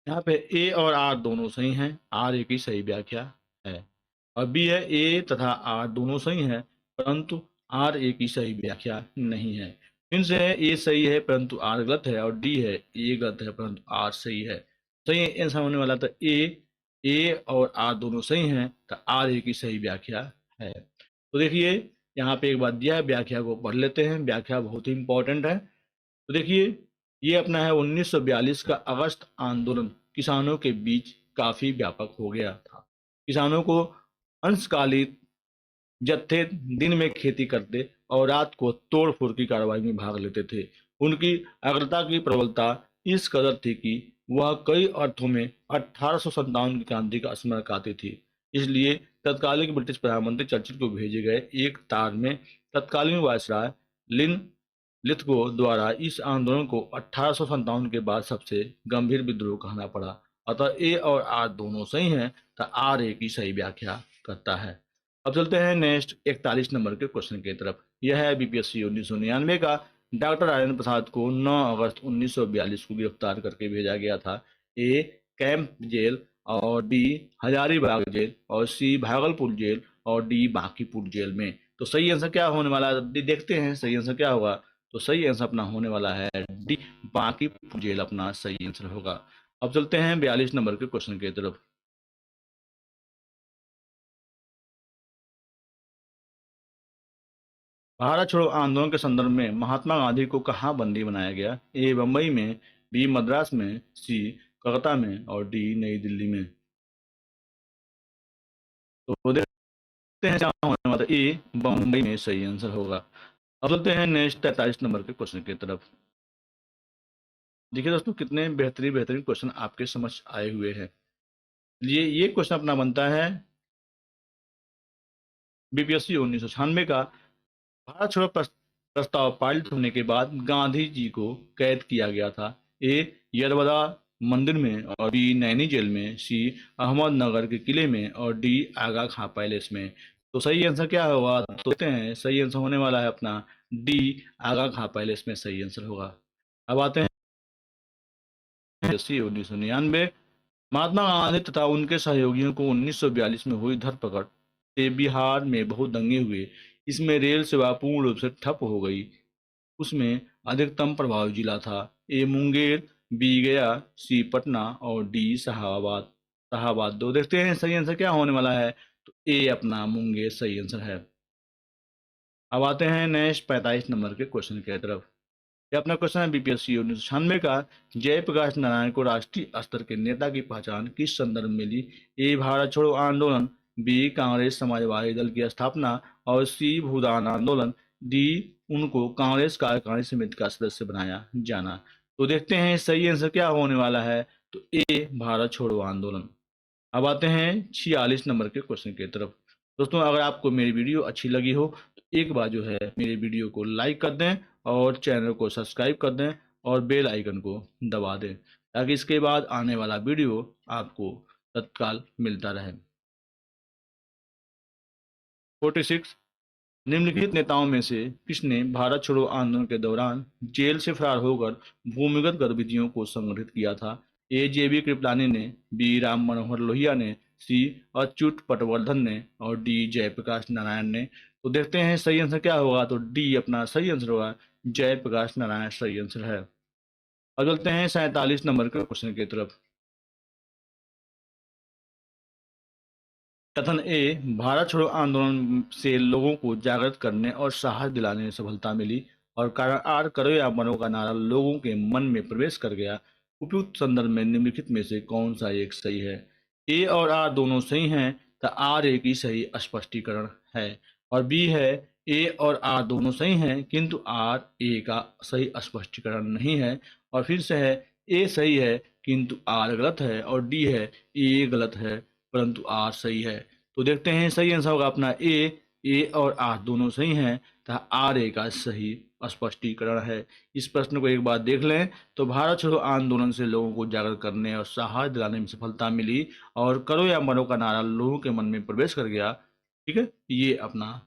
यहाँ पे ए और आर दोनों सही हैं, आर एक ही सही व्याख्या है। और बी है ए तथा आर दोनों सही हैं परंतु आर एक ही सही व्याख्या नहीं है। इनसे है ए सही है परंतु आर गलत है और डी है ए गलत है परंतु आर सही है। सही आंसर होने वाला था ए और आर दोनों सही हैं तो आर एक ही सही व्याख्या है। तो देखिए यहाँ पे एक बात दिया है, व्याख्या को पढ़ लेते हैं। व्याख्या बहुत ही इंपॉर्टेंट है। तो देखिए ये अपना है 1942 का अगस्त आंदोलन किसानों के बीच काफी व्यापक हो गया था। किसानों को अंशकालिक जत्थे दिन में खेती करते और रात को तोड़ फोड़ की कार्रवाई में भाग लेते थे। उनकी अग्रता की प्रबलता इस कदर थी कि वह कई अर्थों में 1857 की क्रांति का स्मरण कराती थी। इसलिए तत्कालीन ब्रिटिश प्रधानमंत्री चर्चिल को भेजे गए एक तार में तत्कालीन वायसराय लिन लिथगो द्वारा इस आंदोलन को 1857 के बाद सबसे गंभीर विद्रोह कहना पड़ा। अतः ए और आर दोनों सही हैं तो आर ए की सही व्याख्या करता है। अब चलते हैं नेक्स्ट 41 नंबर के क्वेश्चन की तरफ। यह है बीपीएससी 1999 का। डॉक्टर राजेंद्र प्रसाद को 9 अगस्त 1942 को गिरफ्तार करके भेजा गया था। ए कैंप जेल और डी हजारीबाग जेल और सी भागलपुर जेल और डी बांकीपुर जेल में। तो सही आंसर क्या होने वाला है, देखते हैं सही आंसर क्या होगा। तो सही आंसर अपना होने वाला है डी बांकीपुर जेल अपना सही आंसर होगा। अब चलते हैं 42 नंबर के क्वेश्चन की तरफ। भारत छोड़ो आंदोलन के संदर्भ में महात्मा गांधी को कहाँ बंदी बनाया गया? ए बम्बई में, बी मद्रास में, सी कलकत्ता में और डी नई दिल्ली में। तो देखते हैं क्या होने वाला है। ए बम्बई में सही आंसर होगा। अब चलते हैं नेक्स्ट 43 नंबर के क्वेश्चन की तरफ। देखिए दोस्तों, कितने बेहतरीन बेहतरीन क्वेश्चन आपके समझ आए हुए हैं। ये क्वेश्चन अपना बनता है बीपीएससी 1996 का। भारत छोड़ो प्रस्ताव पारित होने के बाद गांधी जी को कैद किया गया था। ए यरवदा मंदिर में और बी नैनी जेल में, सी अहमदनगर के किले में और डी आगा खां पैलेस में। तो सही आंसर क्या होगा? तो देखते हैं सही आंसर होने वाला है अपना डी आगा खां पैलेस में सही आंसर होगा। अब आते हैं 1999। महात्मा गांधी तथा उनके सहयोगियों को 1942 में हुई धरपकड़ से बिहार में बहुत दंगे हुए। इसमें रेल सेवा पूर्ण रूप से ठप हो गई। उसमें अधिकतम प्रभावित जिला था। ए मुंगेर, बी गया, सी पटना और डी शाहाबाद। शाहाबाद। तो देखते हैं सही आंसर क्या होने वाला है। तो ए अपना मुंगेर सही आंसर है। अब आते हैं नेक्स्ट 45 नंबर के क्वेश्चन की तरफ। ये अपना क्वेश्चन है बीपीएससी 1996 का। जयप्रकाश नारायण को राष्ट्रीय स्तर के नेता की पहचान किस संदर्भ में मिली? ए भारत छोड़ो आंदोलन, बी कांग्रेस समाजवादी दल की स्थापना और सी भूदान आंदोलन, डी उनको कांग्रेस कार्यकारिणी समिति का सदस्य बनाया जाना। तो देखते हैं सही आंसर क्या होने वाला है। तो ए भारत छोड़ो आंदोलन। अब आते हैं 46 नंबर के क्वेश्चन की तरफ। दोस्तों, अगर आपको मेरी वीडियो अच्छी लगी हो तो एक बार जो है मेरे वीडियो को लाइक कर दें और चैनल को सब्सक्राइब कर दें और बेल आइकन को दबा दें, ताकि इसके बाद आने वाला वीडियो आपको तत्काल मिलता रहे। 46। निम्नलिखित नेताओं में से किसने भारत छोड़ो आंदोलन के दौरान जेल से फरार होकर भूमिगत गतिविधियों को संगठित किया था? ए जेबी कृपलानी ने, बी राम मनोहर लोहिया ने, सी अच्युत पटवर्धन ने और डी जयप्रकाश नारायण ने। तो देखते हैं सही आंसर क्या होगा। तो डी अपना सही आंसर होगा, जयप्रकाश नारायण सही आंसर है। अब चलते हैं 47 नंबर के क्वेश्चन की तरफ। कथन ए भारत छोड़ो आंदोलन से लोगों को जागृत करने और साहस दिलाने में सफलता मिली और कारण आर करो या मरो का नारा लोगों के मन में प्रवेश कर गया। उपयुक्त संदर्भ में निम्नलिखित में से कौन सा एक सही है? ए और आर दोनों सही हैं, तो आर ए की सही स्पष्टीकरण है। और बी है ए और आर दोनों सही हैं किंतु आर ए का सही स्पष्टीकरण नहीं है। और फिर से है ए सही है किंतु आर गलत है और डी है ए गलत है परंतु आर सही है। तो देखते हैं सही आंसर होगा अपना ए और आर दोनों सही हैं तथा आर ए का सही स्पष्टीकरण है। इस प्रश्न को एक बार देख लें। तो भारत छोड़ो आंदोलन से लोगों को जागृत करने और साहस दिलाने में सफलता मिली और करो या मरो का नारा लोगों के मन में प्रवेश कर गया। ठीक है, ये अपना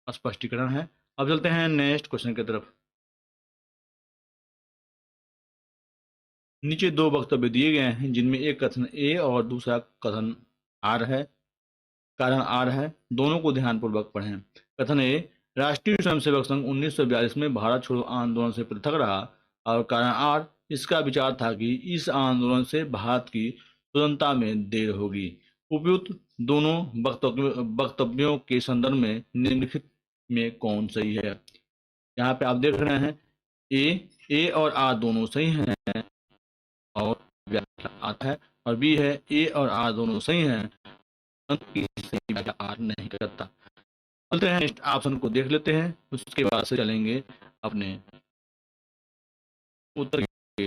स्पष्टीकरण है। अब चलते हैं नेक्स्ट क्वेश्चन की तरफ। नीचे दो वक्तव्य दिए गए हैं जिनमें एक कथन ए और दूसरा कथन आर है, कारण आर है। दोनों को ध्यानपूर्वक पढ़ें। कथन ए, राष्ट्रीय स्वयंसेवक संघ 1942 में भारत छोड़ो आंदोलन से पृथक रहा और कारण आर, इसका विचार था कि इस आंदोलन से भारत की स्वतंत्रता में देर होगी। उपयुक्त दोनों वक्तव्यों के संदर्भ में निम्नलिखित में कौन सही है? यहाँ पे आप देख रहे हैं ए और आर दोनों सही हैं और व्याख्या आता है, और बी है ए और आर दोनों सही हैं परंतु की सही व्याख्या आर नहीं करता। चलते हैं नेक्स्ट ऑप्शन को देख लेते हैं, उसके बाद से चलेंगे अपने उत्तर के।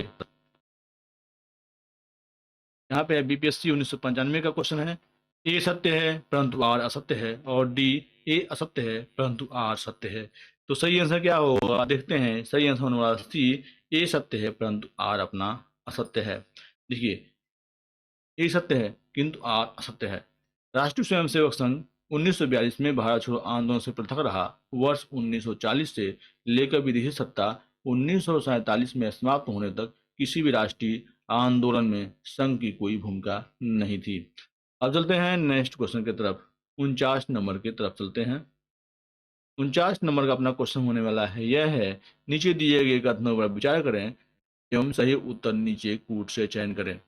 यहाँ पे बीपीएससी 1995 का क्वेश्चन है। ए सत्य है परंतु आर असत्य है और डी ए असत्य है परंतु आर सत्य है। तो सही आंसर क्या होगा देखते हैं। सही आंसर होने वाला सी, ए सत्य है परंतु आर अपना असत्य है। देखिए, ए सत्य है किंतु आर असत्य है। राष्ट्रीय स्वयंसेवक संघ 1942 में भारत छोड़ो आंदोलन से पृथक रहा। वर्ष 1940 से लेकर विदेशी सत्ता 1947 में समाप्त होने तक किसी भी राष्ट्रीय आंदोलन में संघ की कोई भूमिका नहीं थी। अब चलते हैं नेक्स्ट क्वेश्चन की तरफ। 49 नंबर की तरफ चलते हैं। 49 नंबर का अपना क्वेश्चन होने वाला है, यह है नीचे दिए गए कथनों पर विचार करें एवं सही उत्तर नीचे कूट से चयन करें।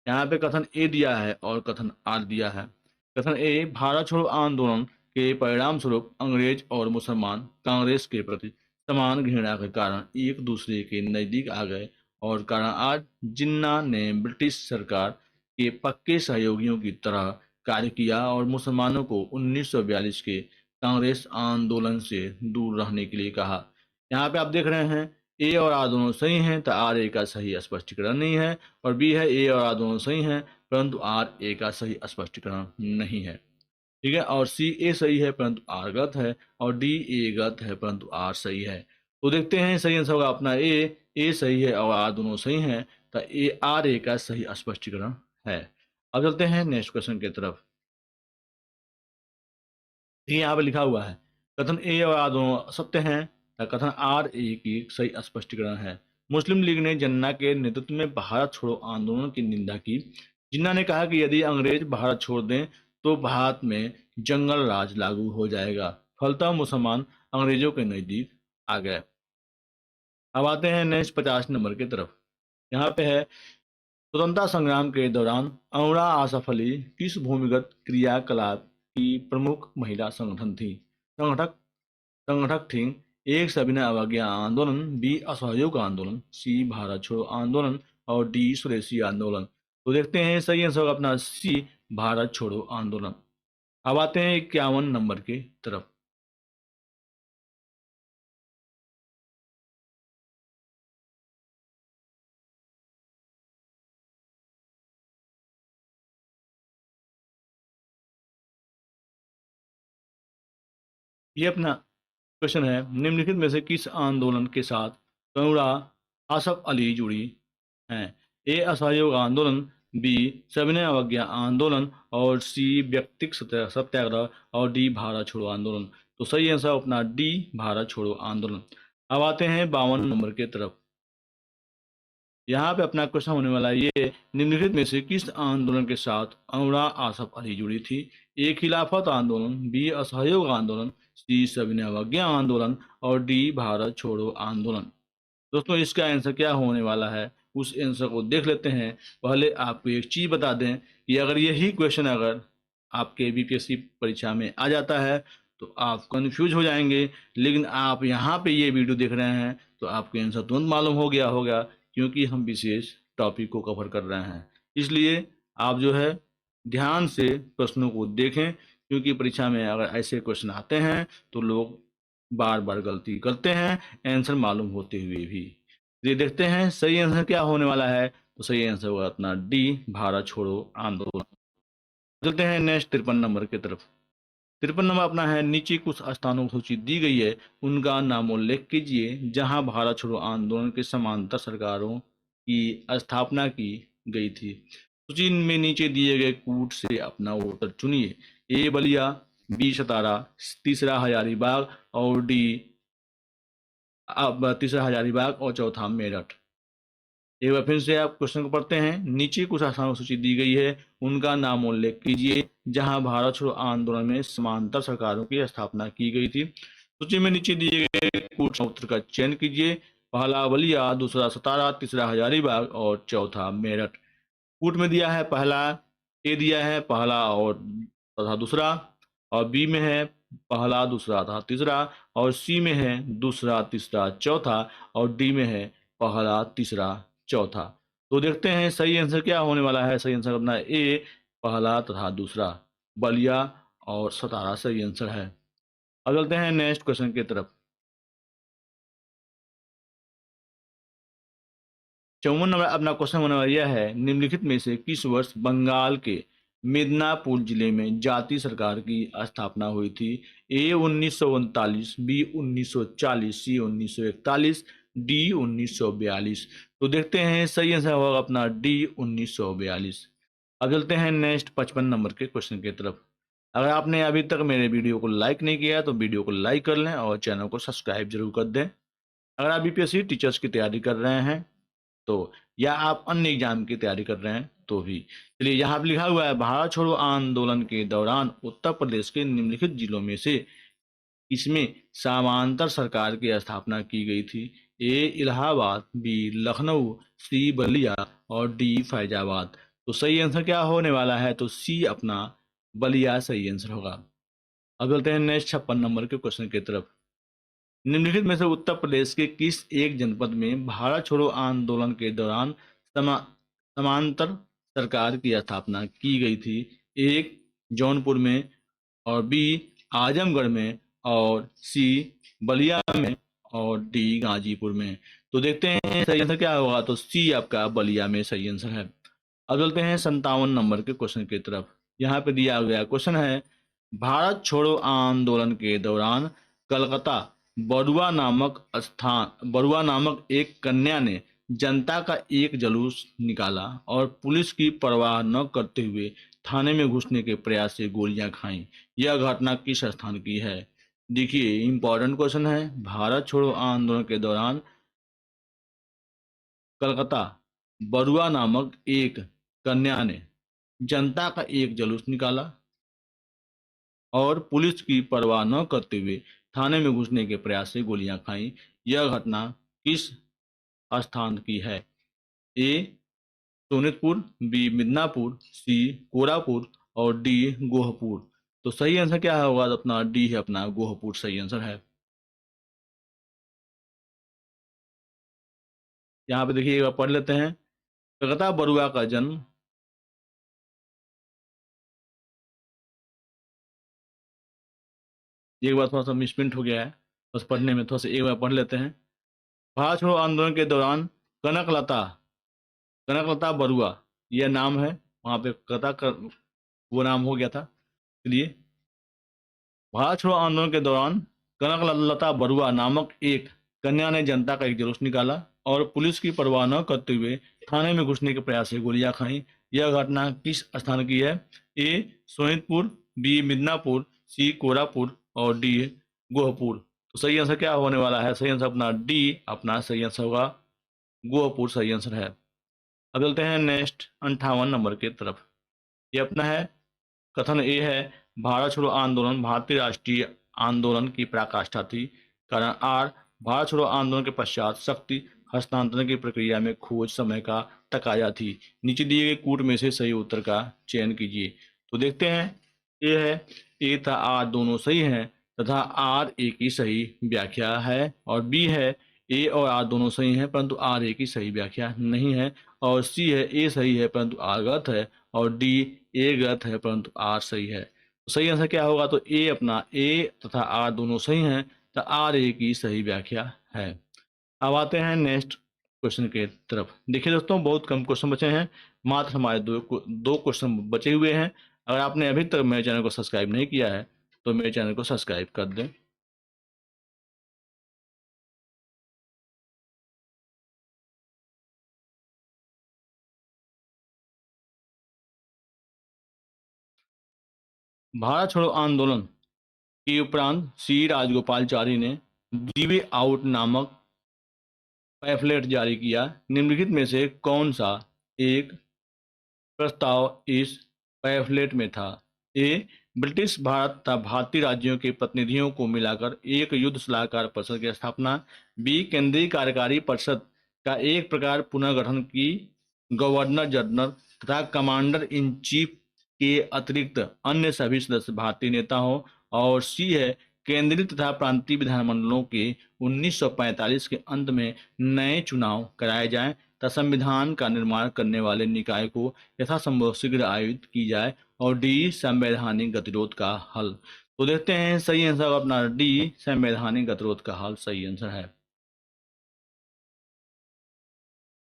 यहाँ पे कथन ए दिया है और कथन आर दिया है। कथन ए, भारत छोड़ो आंदोलन के परिणाम स्वरूप अंग्रेज और मुसलमान कांग्रेस के प्रति समान घृणा के कारण एक दूसरे के नजदीक आ गए, और कारण आज जिन्ना ने ब्रिटिश सरकार के पक्के सहयोगियों की तरह कार्य किया और मुसलमानों को 1942 के कांग्रेस आंदोलन से दूर रहने के लिए कहा। यहाँ पे आप देख रहे हैं ए और आर दोनों सही हैं, तो आर ए का सही स्पष्टीकरण नहीं है, और बी है ए और आर दोनों सही हैं परंतु आर ए का सही स्पष्टीकरण नहीं है। ठीक है, और सी ए सही है परंतु आर गलत है, और डी ए गलत है परंतु आर सही है। तो देखते हैं सही आंसर होगा अपना ए सही है और आर दोनों सही हैं, तो ए आर ए का सही स्पष्टीकरण है। अब चलते हैं नेक्स्ट क्वेश्चन की तरफ। ये यहाँ पे लिखा हुआ है कथन ए और आर दोनों सत्य हैं, तो कथन आर ए की सही स्पष्टीकरण है। मुस्लिम लीग ने जिन्ना के नेतृत्व में भारत छोड़ो आंदोलन की निंदा की। जिन्ना ने कहा कि यदि अंग्रेज भारत छोड़ दें तो भारत में जंगल राज लागू हो जाएगा। फलतः मुसलमान अंग्रेजों के नजदीक आ गए। अब आते हैं नेक्स्ट 50 नंबर की तरफ। यहाँ पे है स्वतंत्रता संग्राम के दौरान अरुणा आसफ अली किस भूमिगत क्रियाकलाप की प्रमुख महिला संगठन थी संगठक संगठक थी? एक सविनय अवज्ञा आंदोलन, बी असहयोग आंदोलन, सी भारत छोड़ो आंदोलन, और डी स्वदेशी आंदोलन। तो देखते हैं सही आंसर होगा अपना सी, भारत छोड़ो आंदोलन। अब आते हैं 51 नंबर की तरफ। ये अपना क्वेश्चन है, निम्नलिखित में से किस आंदोलन के साथ करुणा आसफ अली जुड़ी हैं? ए असहयोग आंदोलन, बी सविनय अवज्ञा आंदोलन, और सी व्यक्तिक सत्याग्रह, और डी भारत छोड़ो आंदोलन। तो सही आंसर अपना डी, भारत छोड़ो आंदोलन। अब आते हैं 52 नंबर के तरफ। यहाँ पे अपना क्वेश्चन होने वाला है, ये निम्नलिखित में से किस आंदोलन के साथ अरुणा आसफ अली जुड़ी थी? ए खिलाफत आंदोलन, बी असहयोग आंदोलन, सी सविनय अवज्ञा आंदोलन, और डी भारत छोड़ो आंदोलन। दोस्तों इसका आंसर क्या होने वाला है उस आंसर को देख लेते हैं। पहले आपको एक चीज बता दें कि अगर यही क्वेश्चन अगर आपके बीपीएससी परीक्षा में आ जाता है तो आप कंफ्यूज हो जाएंगे, लेकिन आप यहाँ पे ये वीडियो देख रहे हैं तो आपको आंसर तुरंत मालूम हो गया होगा, क्योंकि हम विशेष टॉपिक को कवर कर रहे हैं। इसलिए आप जो है ध्यान से प्रश्नों को देखें, क्योंकि परीक्षा में अगर ऐसे क्वेश्चन आते हैं तो लोग बार बार गलती करते हैं आंसर मालूम होते हुए भी। ये देखते हैं सही आंसर क्या होने वाला है। तो सही आंसर होगा अपना डी, भारत छोड़ो आंदोलन। चलते हैं नेक्स्ट 53 नंबर की तरफ। 53 नंबर अपना है, नीचे कुछ स्थानों की सूची दी गई है, उनका नामोल्लेख कीजिए जहां भारत छोड़ो आंदोलन के समांतर सरकारों की स्थापना की गई थी। सूची में नीचे दिए गए कूट से अपना उत्तर चुनिए। ए बलिया, बी सतारा, तीसरा हजारीबाग, और डी अब तीसरा हजारीबाग, और चौथा मेरठ। एक बार फिर से आप क्वेश्चन को पढ़ते हैं। नीचे कुछ स्थानों की सूची दी गई है, उनका नाम उल्लेख कीजिए जहां भारत छोड़ो आंदोलन में समांतर सरकारों की स्थापना की गई थी। सूची में नीचे दिए गए कुछ उत्तर का चयन कीजिए। पहला बलिया, दूसरा सतारा, तीसरा हजारीबाग, और चौथा मेरठ। कूट में दिया है पहला, ए दिया है पहला और तथा दूसरा, और बी में है पहला दूसरा तथा तीसरा, और सी में है दूसरा तीसरा चौथा, और डी में है पहला तीसरा चौथा। तो देखते हैं सही आंसर क्या होने वाला है। सही आंसर अपना ए, पहला तथा दूसरा, बलिया और सतारा सही आंसर है। अब चलते हैं नेक्स्ट क्वेश्चन की तरफ। 54 नंबर अपना क्वेश्चन होने वाला यह है, निम्नलिखित में से किस वर्ष बंगाल के मिदनापुर जिले में जाति सरकार की स्थापना हुई थी? ए 1939, बी 1940, सी 1941, डी 1942। तो देखते हैं सही आंसर होगा अपना डी, 1942। अब चलते हैं नेक्स्ट 55 नंबर के क्वेश्चन की तरफ। अगर आपने अभी तक मेरे वीडियो को लाइक नहीं किया तो वीडियो को लाइक कर लें और चैनल को सब्सक्राइब जरूर कर दें। अगर आप बीपीएससी टीचर्स की तैयारी कर रहे हैं तो, या आप अन्य एग्जाम की तैयारी कर रहे हैं तो भी। चलिए यहाँ पे लिखा हुआ है, भारत छोड़ो आंदोलन के दौरान उत्तर प्रदेश के निम्नलिखित जिलों में से इसमें समांतर सरकार की स्थापना की गई थी। ए इलाहाबाद, बी लखनऊ, सी बलिया और डी फैजाबाद। तो सही आंसर क्या होने वाला है? तो सी अपना बलिया सही आंसर होगा। अब चलते हैं नेक्स्ट 56 नंबर के क्वेश्चन की तरफ। निम्नलिखित में से उत्तर प्रदेश के किस एक जनपद में भारत छोड़ो आंदोलन के दौरान समांतर सरकार की स्थापना की गई थी? एक जौनपुर में, और बी आजमगढ़ में, और सी बलिया में, और डी गाजीपुर में। तो देखते हैं सही आंसर क्या होगा। तो सी आपका बलिया में सही आंसर है। अब चलते हैं 57 नंबर के क्वेश्चन की तरफ। यहाँ पे दिया गया क्वेश्चन है, भारत छोड़ो आंदोलन के दौरान कलकत्ता बरुआ नामक एक कन्या ने जनता का एक जुलूस निकाला और पुलिस की परवाह न करते हुए थाने में घुसने के प्रयास से गोलियां खाईं। यह घटना किस स्थान की है? देखिए इंपॉर्टेंट क्वेश्चन है। भारत छोड़ो आंदोलन के दौरान कलकत्ता बरुआ नामक एक कन्या ने जनता का एक जुलूस निकाला और पुलिस की परवाह न करते हुए थाने में घुसने के प्रयास से गोलियां खाईं। यह घटना किस स्थान की है? ए सोनितपुर, बी मिदनापुर, सी कोरापुर और डी गोहपुर। तो सही आंसर क्या होगा? अपना डी है अपना गोहपुर सही आंसर है। यहाँ पे देखिए एक बार पढ़ लेते हैं। कलकत्ता बरुआ का जन्म एक बार थोड़ा सा मिसप्रिंट हो गया है, बस पढ़ने में थोड़ा सा एक बार पढ़ लेते हैं। भारत छोड़ो आंदोलन के दौरान कनकलता कनकलता बरुआ यह नाम है, वहाँ पे कलकत्ता का वो नाम हो गया था। चलिए, भारत छोड़ो आंदोलन के दौरान कनकलता बरुआ नामक एक कन्या ने जनता का एक जुलूस निकाला और पुलिस की परवाह न करते हुए थाने में घुसने के प्रयास से गोलियां खाई। यह घटना किस स्थान की है? ए सोनितपुर, बी मिदनापुर, सी कोरापुर और डी गोहपुर। तो सही आंसर क्या होने वाला है? सही आंसर अपना डी अपना सही आंसर होगा, गोहपुर सही आंसर है। अब चलते हैं नेक्स्ट 58 नंबर की तरफ। ये अपना है कथन ए है, भारत छोड़ो आंदोलन भारतीय राष्ट्रीय आंदोलन की पराकाष्ठा थी। कारण आर, भारत छोड़ो आंदोलन के पश्चात शक्ति हस्तांतरण की प्रक्रिया में खोज समय का तकाजा थी। नीचे दिए गए कूट में से सही उत्तर का चयन कीजिए। तो देखते हैं, ए है ए तथा आर दोनों सही हैं तथा आर ए की सही व्याख्या है, और बी है ए और आर दोनों सही हैं परंतु आर ए की सही व्याख्या नहीं है, और सी है ए सही है परंतु आर गलत है, और डी ए गलत है परंतु आर सही है। तो सही आंसर क्या होगा? तो ए अपना ए तथा आर दोनों सही हैं तो आर ए की सही व्याख्या है। अब आते हैं नेक्स्ट क्वेश्चन के तरफ। देखिए दोस्तों, बहुत कम क्वेश्चन बचे हैं, मात्र हमारे दो क्वेश्चन बचे हुए हैं। अगर आपने अभी तक मेरे चैनल को सब्सक्राइब नहीं किया है तो मेरे चैनल को सब्सक्राइब कर दें। भारत छोड़ो आंदोलन के उपरांत सी राजगोपालचारी ने दी वे आउट नामक पैम्फलेट जारी किया। निम्नलिखित में से कौन सा एक प्रस्ताव इस पैम्फलेट में था? ए ब्रिटिश भारत तथा भारतीय राज्यों के प्रतिनिधियों को मिलाकर एक युद्ध सलाहकार परिषद की स्थापना। बी केंद्रीय कार्यकारी परिषद का एक प्रकार पुनर्गठन की गवर्नर जनरल तथा कमांडर इन चीफ के अतिरिक्त अन्य सभी सदस्य भारतीय नेता हों, और सी है केंद्रीय तथा प्रांतीय विधानमंडलों के 1945 के अंत में नए चुनाव कराए जाएं तथा संविधान का निर्माण करने वाले निकाय को यथासंभव शीघ्र आयोजित की जाए, और डी संवैधानिक गतिरोध का हल। तो देखते हैं सही आंसर अपना डी संवैधानिक गतिरोध का हल सही आंसर है।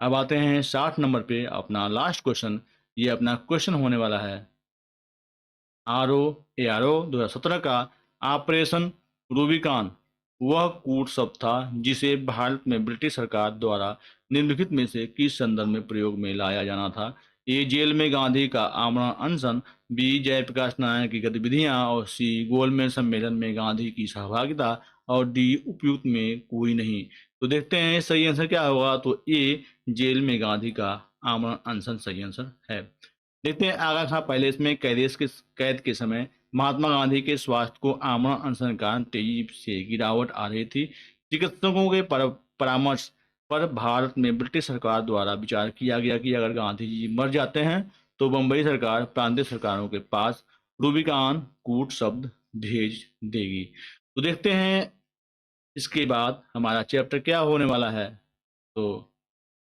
अब आते हैं 60 नंबर पे अपना लास्ट क्वेश्चन। ये अपना क्वेश्चन होने वाला है, आर ओ 2017 का ऑपरेशन रूबिकॉन वह कूट शब्द था जिसे भारत में ब्रिटिश सरकार द्वारा निम्नलिखित में से किस संदर्भ में प्रयोग में लाया जाना था? ए जेल में गांधी का आमरण अनशन, बी जयप्रकाश नारायण की गतिविधियां, और सी गोलमेज सम्मेलन में गांधी की सहभागिता, और डी उपयुक्त में कोई नहीं। तो देखते हैं सही आंसर क्या होगा। तो ए जेल में गांधी का आमरण अनशन सही आंसर है। देखते हैं आगा खां पैलेस में कैद के समय महात्मा गांधी के स्वास्थ्य को आमरण अनशन के कारण तेजी से गिरावट आ रही थी। चिकित्सकों के परामर्श पर भारत में ब्रिटिश सरकार द्वारा विचार किया गया कि अगर गांधी जी मर जाते हैं तो बम्बई सरकार प्रांतीय सरकारों के पास रूबिकान कूट शब्द भेज देगी। तो देखते हैं इसके बाद हमारा चैप्टर क्या होने वाला है। तो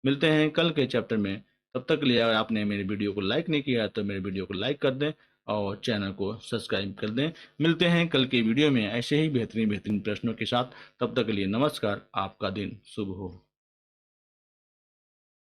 मिलते हैं कल के चैप्टर में। तब तक के लिए अगर आपने मेरे वीडियो को लाइक नहीं किया है तो मेरे वीडियो को लाइक कर दें और चैनल को सब्सक्राइब कर दें। मिलते हैं कल के वीडियो में ऐसे ही बेहतरीन बेहतरीन प्रश्नों के साथ। तब तक के लिए नमस्कार, आपका दिन शुभ हो।